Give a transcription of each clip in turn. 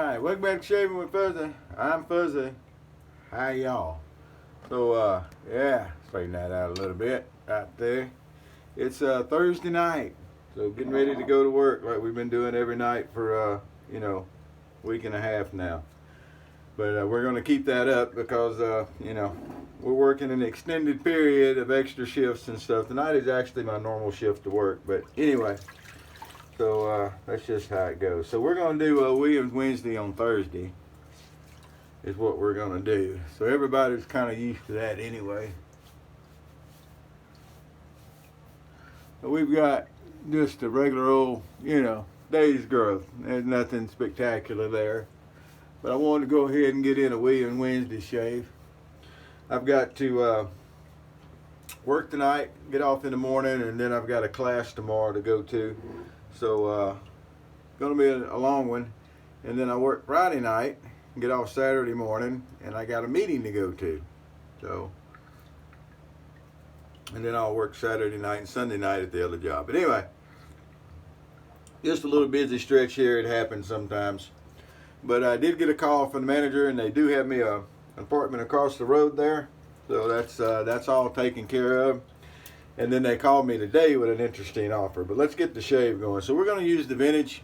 Alright, welcome back to Shaving with Thursday. I'm Thursday. Hi y'all. So yeah, straighten that out a little bit right there. It's Thursday night. So getting ready to go to work like we've been doing every night for week and a half now. But we're gonna keep that up because we're working an extended period of extra shifts and stuff. Tonight is actually my normal shift to work, but anyway. So that's just how it goes. So we're going to do Williams Wednesday on Thursday is what we're going to do. So everybody's kind of used to that anyway. So we've got just a regular old, day's growth. There's nothing spectacular there. But I wanted to go ahead and get in a Williams Wednesday shave. I've got to work tonight, get off in the morning, and then I've got a class tomorrow to go to. So, going to be a long one. And then I work Friday night, get off Saturday morning, and I got a meeting to go to. So, and then I'll work Saturday night and Sunday night at the other job. But anyway, just a little busy stretch here. It happens sometimes. But I did get a call from the manager, and they do have me an apartment across the road there. So that's all taken care of. And then they called me today with an interesting offer. But let's get the shave going. So we're going to use the vintage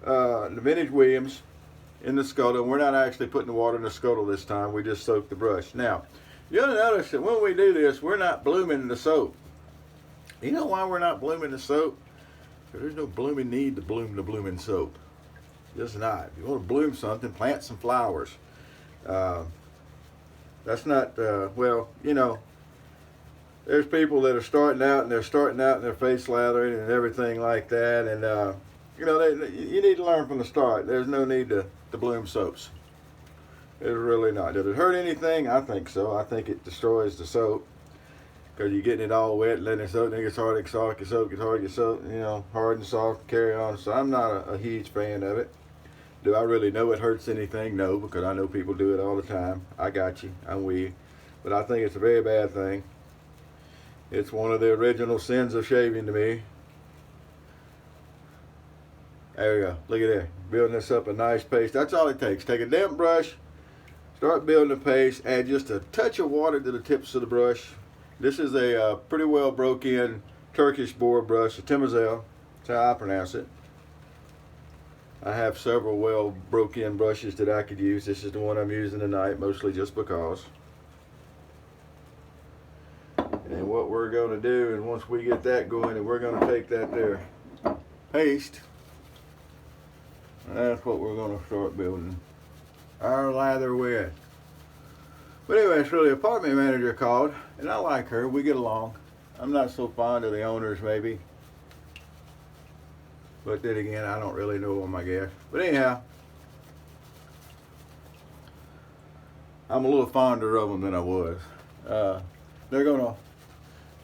Williams in the scuttle. We're not actually putting the water in the scuttle this time. We just soak the brush. Now, you'll notice that when we do this, we're not blooming the soap. You know why we're not blooming the soap? Because there's no blooming need to bloom the blooming soap. Just not. If you want to bloom something, plant some flowers. That's not, there's people that are starting out and they're starting out in their face lathering and everything like that. And, you need to learn from the start. There's no need to bloom soaps. There's really not. Does it hurt anything? I think so. I think it destroys the soap because you're getting it all wet, letting it soak, and it gets hard, gets hard, gets hard, hard and soft, carry on. So I'm not a huge fan of it. Do I really know it hurts anything? No, because I know people do it all the time. I got you. I'm with you. But I think it's a very bad thing. It's one of the original sins of shaving to me. There we go. Look at there. Building this up a nice paste. That's all it takes. Take a damp brush, start building a paste, add just a touch of water to the tips of the brush. This is a pretty well broke in Turkish board brush, a Timizel. That's how I pronounce it. I have several well broke in brushes that I could use. This is the one I'm using tonight, mostly just because. And what we're going to do is once we get that going, and we're going to take that there paste, and that's what we're going to start building our lather with. But anyway, it's really apartment manager called, and I like her. We get along. I'm not so fond of the owners maybe, but then again, I don't really know them, I guess. But anyhow, I'm a little fonder of them than I was.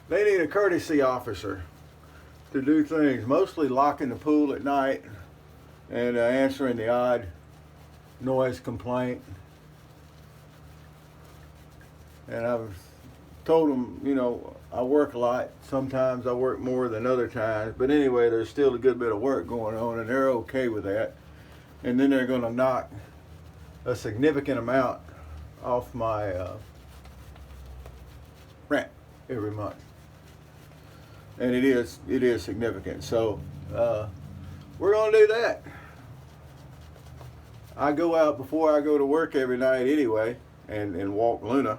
They need a courtesy officer to do things, mostly locking the pool at night and answering the odd noise complaint. And I've told them, I work a lot. Sometimes I work more than other times. But anyway, there's still a good bit of work going on, and they're okay with that. And then they're going to knock a significant amount off my rent every month. And it is significant. So we're going to do that. I go out before I go to work every night anyway and walk Luna.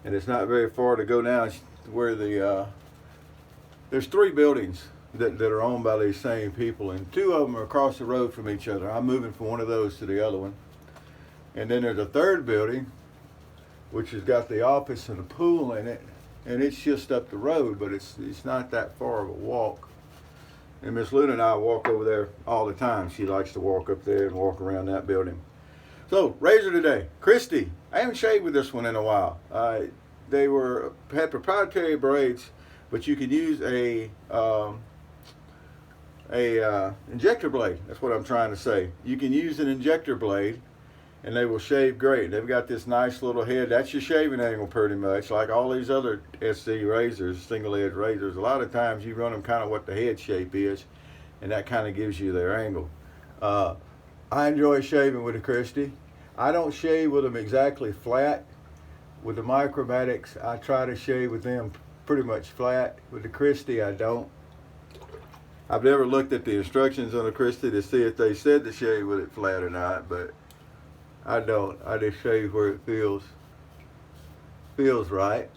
And it's not very far to go down where there's 3 buildings that are owned by these same people, and 2 of them are across the road from each other. I'm moving from one of those to the other one. And then there's a 3rd building which has got the office and a pool in it. And it's just up the road, but it's not that far of a walk. And Miss Luna and I walk over there all the time. She likes to walk up there and walk around that building. So, razor today. Christy. I haven't shaved with this one in a while. They had proprietary braids, but you could use a injector blade. That's what I'm trying to say. You can use an injector blade, and they will shave great. They've got this nice little head. That's your shaving angle pretty much, like all these other SC razors, single edge razors. A lot of times you run them kind of what the head shape is, and that kind of gives you their angle. I enjoy shaving with the Christy. I don't shave with them exactly flat. With the Micromatics, I try to shave with them pretty much flat. With the Christy, I don't. I've never looked at the instructions on the Christy to see if they said to shave with it flat or not, but I don't. I just shave where it feels right.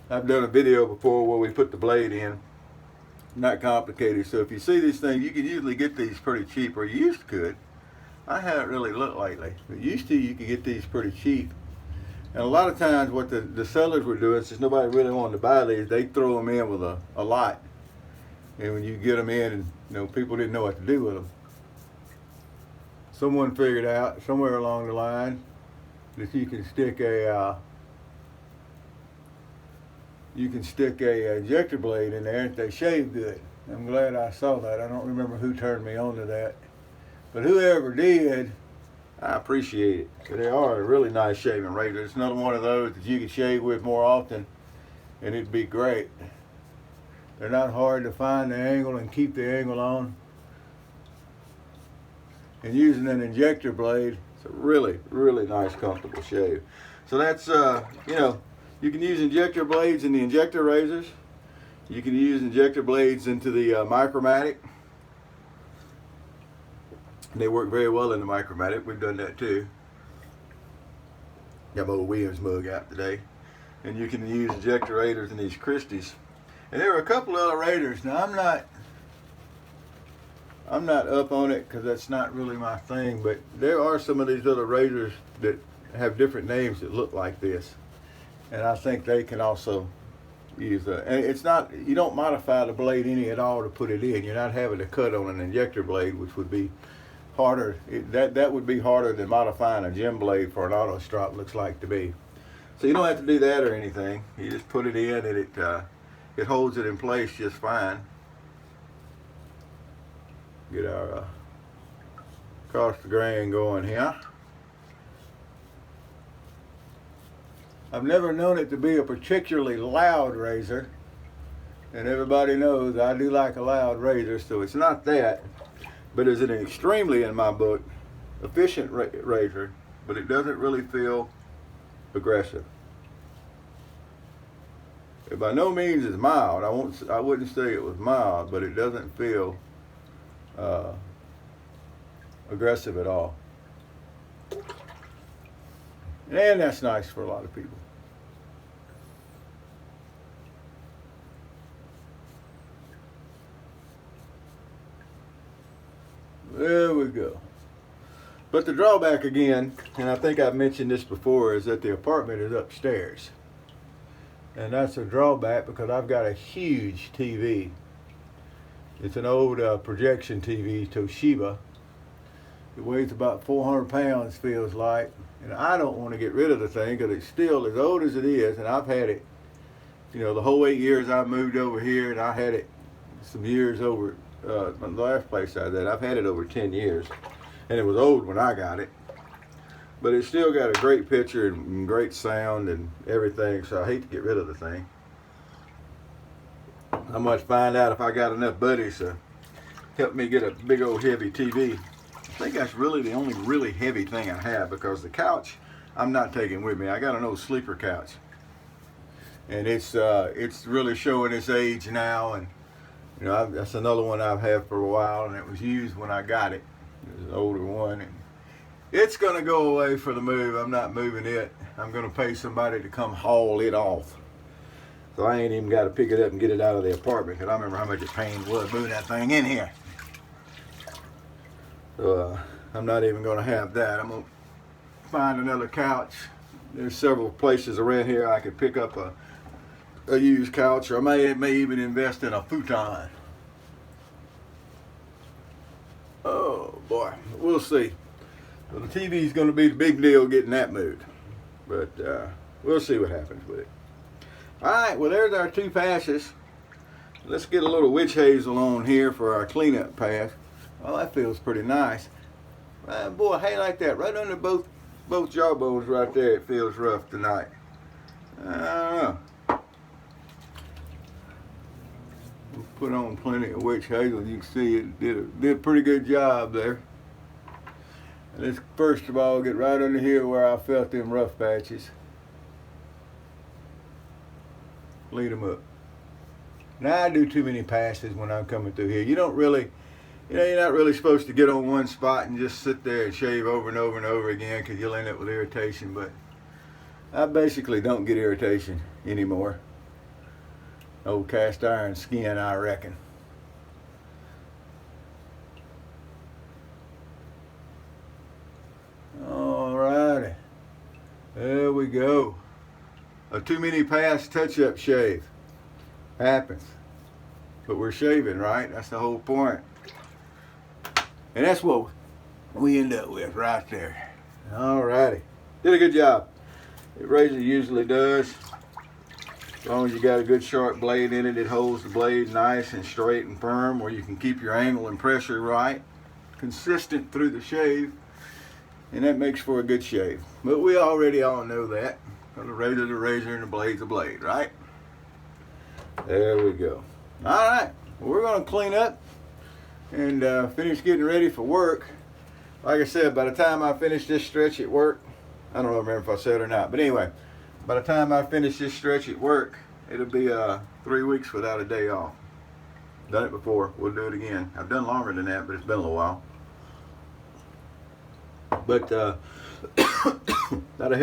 I've done a video before where we put the blade in. Not complicated. So if you see these things, you can usually get these pretty cheap, or you used to could. I haven't really looked lately, but used to you could get these pretty cheap. And a lot of times what the sellers were doing, since nobody really wanted to buy these, they throw them in with a lot. And when you get them in, and people didn't know what to do with them. Someone figured out somewhere along the line that you can stick a injector blade in there and they shave good. I'm glad I saw that. I don't remember who turned me on to that, but whoever did, I appreciate it. They are a really nice shaving razor. It's another one of those that you can shave with more often and it'd be great. They're not hard to find the angle and keep the angle on. And using an injector blade, it's a really, really nice, comfortable shave. So that's, you can use injector blades in the injector razors. You can use injector blades into the Micromatic. They work very well in the Micromatic. We've done that too. Got my old Williams mug out today. And you can use injector razors in these Christies. And there are a couple other razors. Now I'm not up on it because that's not really my thing, but there are some of these other razors that have different names that look like this. And I think they can also use that. And it's not, you don't modify the blade any at all to put it in. You're not having to cut on an injector blade, which would be harder. That would be harder than modifying a gem blade for an auto strop, looks like to me. So you don't have to do that or anything. You just put it in and it holds it in place just fine. Get our across the grain going here. I've never known it to be a particularly loud razor, and everybody knows I do like a loud razor, so it's not that, but it's an extremely, in my book, efficient razor, but it doesn't really feel aggressive. It by no means is mild. I wouldn't say it was mild, but it doesn't feel aggressive at all. And that's nice for a lot of people. There we go. But the drawback again, and I think I've mentioned this before, is that the apartment is upstairs. And that's a drawback because I've got a huge TV. It's an old projection TV, Toshiba. It weighs about 400 pounds, feels like. And I don't want to get rid of the thing because it's still as old as it is. And I've had it, the whole 8 years I moved over here, and I had it some years over the last place I was at. I've had it over 10 years. And it was old when I got it. But it's still got a great picture and great sound and everything. So I hate to get rid of the thing. I must find out if I got enough buddies to help me get a big old heavy TV. I think that's really the only really heavy thing I have, because the couch I'm not taking with me. I got an old sleeper couch, and it's really showing its age now. And that's another one I've had for a while, and it was used when I got it. It was an older one, and it's gonna go away for the move. I'm not moving it. I'm gonna pay somebody to come haul it off. So I ain't even got to pick it up and get it out of the apartment, because I remember how much a pain it was moving that thing in here. So I'm not even going to have that. I'm going to find another couch. There's several places around here I could pick up a used couch, or I may even invest in a futon. Oh boy, we'll see. So the TV is going to be the big deal getting that moved, but we'll see what happens with it. All right, well, there's our two passes. Let's get a little witch hazel on here for our cleanup pass. Well, that feels pretty nice. Boy, hey, like that, right under both jawbones right there, it feels rough tonight. I don't know. put on plenty of witch hazel. You can see it did a pretty good job there. Let's first of all get right under here where I felt them rough patches. Lead them up. Now I do too many passes when I'm coming through here. You don't really, you're not really supposed to get on one spot and just sit there and shave over and over and over again, because you'll end up with irritation. But I basically don't get irritation anymore. Old cast iron skin, I reckon. Alrighty. There we go. A too many pass touch-up shave. Happens. But we're shaving, right? That's the whole point. And that's what we end up with right there. Alrighty. Did a good job. The razor usually does. As long as you got a good sharp blade in it, it holds the blade nice and straight and firm, where you can keep your angle and pressure right, consistent through the shave, and that makes for a good shave. But we already all know that. The razor's a razor and the blade's a blade, right? There we go. All right, well, we're going to clean up and finish getting ready for work. Like I said, by the time I finish this stretch at work, I don't remember if I said it or not, but anyway, by the time I finish this stretch at work, it'll be 3 weeks without a day off. Done it before, we'll do it again. I've done longer than that, but it's been a little while. But that'll